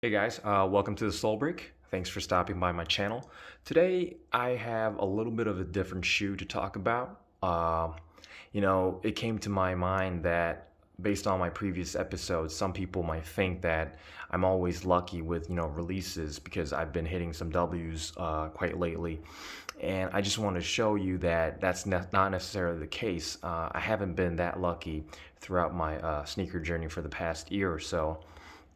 Hey guys, welcome to the Soul Break. Thanks for stopping by my channel. Today I have a little bit of a different shoe to talk about. It came to my mind that based on my previous episodes, some people might think that I'm always lucky with releases because I've been hitting some W's quite lately, and I just want to show you that that's not necessarily the case. I haven't been that lucky throughout my sneaker journey for the past year or so.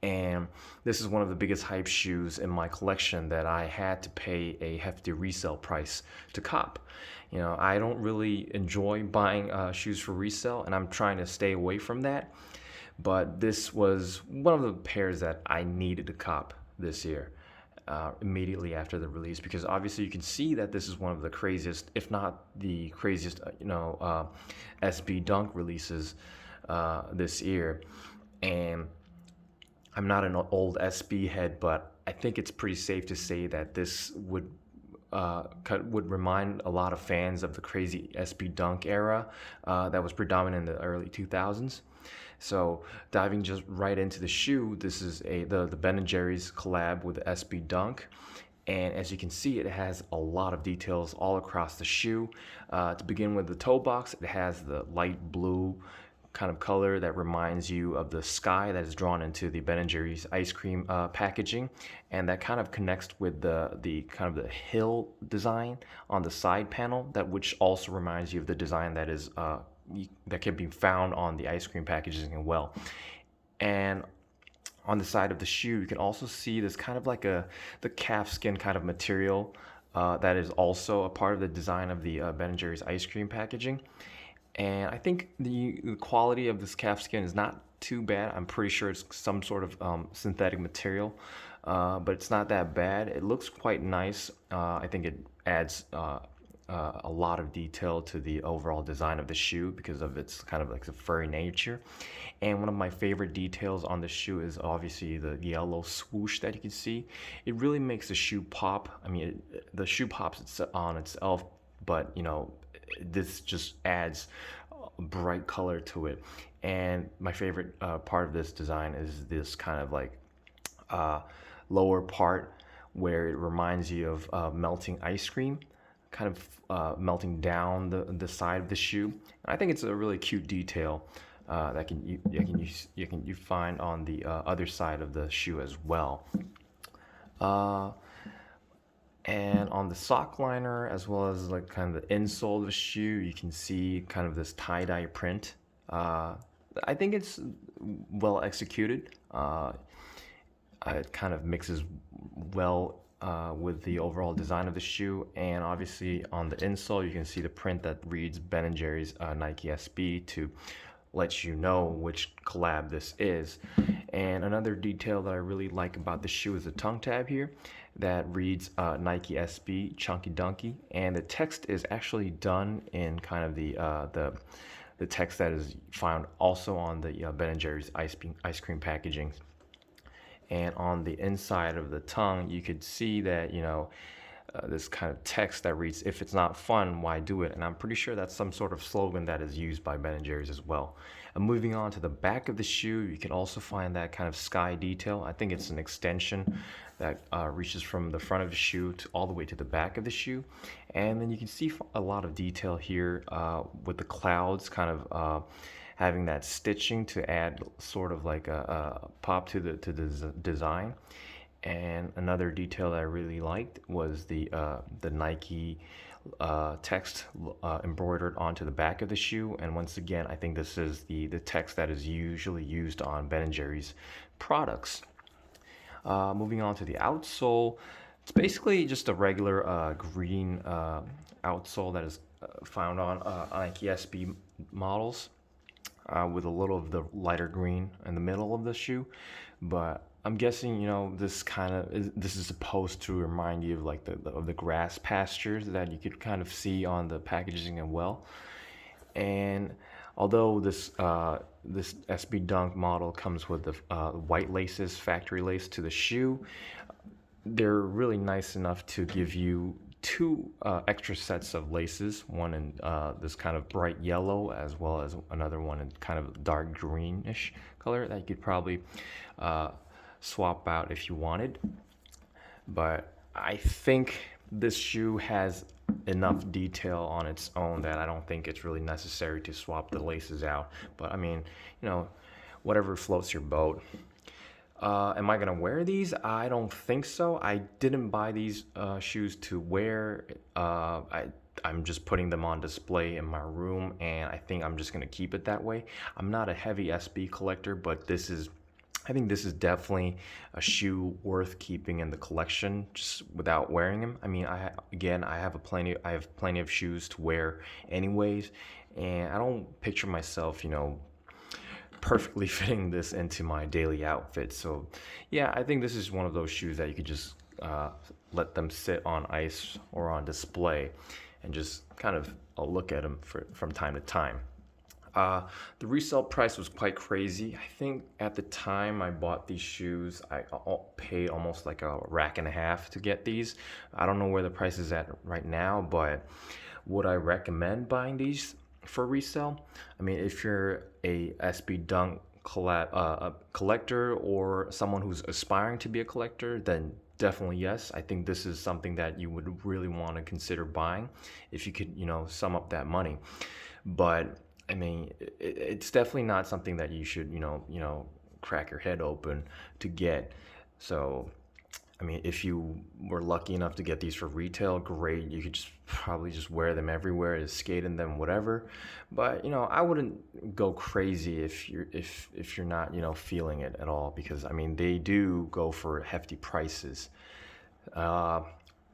And this is one of the biggest hype shoes in my collection that I had to pay a hefty resale price to cop. I don't really enjoy buying shoes for resale, and I'm trying to stay away from that. But this was one of the pairs that I needed to cop this year, immediately after the release, because obviously you can see that this is one of the craziest, if not the craziest, SB Dunk releases this year. And I'm not an old SB head, but I think it's pretty safe to say that this would remind a lot of fans of the crazy SB Dunk era that was predominant in the early 2000s. So diving just right into the shoe, this is the Ben & Jerry's collab with the SB Dunk. And as you can see, it has a lot of details all across the shoe. To begin with the toe box, it has the light blue kind of color that reminds you of the sky that is drawn into the Ben & Jerry's ice cream packaging, and that kind of connects with the kind of the hill design on the side panel, that which also reminds you of the design that is that can be found on the ice cream packaging as well. And on the side of the shoe, you can also see this kind of like the calf skin kind of material that is also a part of the design of the Ben & Jerry's ice cream packaging. And I think the quality of this calfskin is not too bad. I'm pretty sure it's some sort of synthetic material, but it's not that bad. It looks quite nice. I think it adds a lot of detail to the overall design of the shoe because of its kind of like the furry nature. And one of my favorite details on the shoe is obviously the yellow swoosh that you can see. It really makes the shoe pop. I mean, the shoe pops on itself, but this just adds bright color to it. And my favorite part of this design is this kind of like lower part where it reminds you of melting ice cream, kind of melting down the side of the shoe. And I think it's a really cute detail that you find on the other side of the shoe as well. And on the sock liner, as well as like kind of the insole of the shoe, you can see kind of this tie-dye print. I think it's well executed. It kind of mixes well with the overall design of the shoe. And obviously on the insole, you can see the print that reads Ben & Jerry's Nike SB to let you know which collab this is. And another detail that I really like about the shoe is the tongue tab here that reads Nike SB Chunky Dunky, and the text is actually done in kind of the text that is found also on the Ben & Jerry's ice cream packaging. And on the inside of the tongue, you could see that this kind of text that reads, "If it's not fun, why do it?" And I'm pretty sure that's some sort of slogan that is used by Ben & Jerry's as well. And moving on to the back of the shoe, you can also find that kind of sky detail. I think it's an extension that reaches from the front of the shoe to all the way to the back of the shoe. And then you can see a lot of detail here with the clouds kind of having that stitching to add sort of like a pop to the design. And another detail that I really liked was the Nike text embroidered onto the back of the shoe. And once again, I think this is the text that is usually used on Ben & Jerry's products. Moving on to the outsole, it's basically just a regular green outsole that is found on Nike SB models, with a little of the lighter green in the middle of the shoe. But I'm guessing this is supposed to remind you of like the grass pastures that you could kind of see on the packaging as well. And although this SB Dunk model comes with the white laces, factory lace to the shoe, they're really nice enough to give you two extra sets of laces, one in this kind of bright yellow, as well as another one in kind of dark greenish color that you could probably swap out if you wanted. But I think this shoe has enough detail on its own that I don't think it's really necessary to swap the laces out. But I mean, you know, whatever floats your boat. Am I gonna wear these? I don't think so. I didn't buy these shoes to wear. I'm just putting them on display in my room, and I think I'm just gonna keep it that way. I'm not a heavy SB collector, but I think this is definitely a shoe worth keeping in the collection, just without wearing them. I mean, I have plenty of shoes to wear, anyways, and I don't picture myself, perfectly fitting this into my daily outfit. So yeah, I think this is one of those shoes that you could just let them sit on ice or on display and just kind of look at them from time to time. The resale price was quite crazy. I think at the time I bought these shoes, I paid almost like a rack and a half to get these. I don't know where the price is at right now, but would I recommend buying these for resale? I mean, if you're a SB Dunk collector or someone who's aspiring to be a collector, then definitely yes. I think this is something that you would really want to consider buying if you could, sum up that money. But I mean, it's definitely not something that you should, crack your head open to get. So I mean, if you were lucky enough to get these for retail, great. You could just probably just wear them everywhere, just skate in them, whatever. But I wouldn't go crazy if you're not feeling it at all, because I mean they do go for hefty prices. Uh,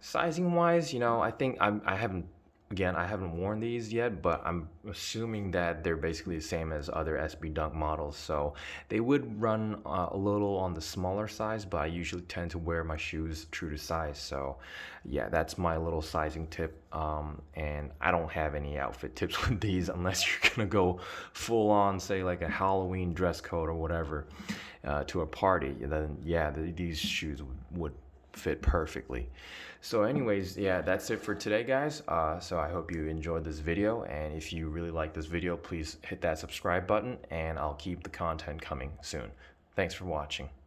Sizing wise, I think I haven't worn these yet, but I'm assuming that they're basically the same as other SB Dunk models. So they would run a little on the smaller size, but I usually tend to wear my shoes true to size. So yeah, that's my little sizing tip. And I don't have any outfit tips with these unless you're gonna go full on, say like a Halloween dress code or whatever, to a party. And then yeah, these shoes would fit perfectly. So anyways, yeah, that's it for today, guys. So I hope you enjoyed this video, and if you really like this video, please hit that subscribe button, and I'll keep the content coming soon. Thanks for watching.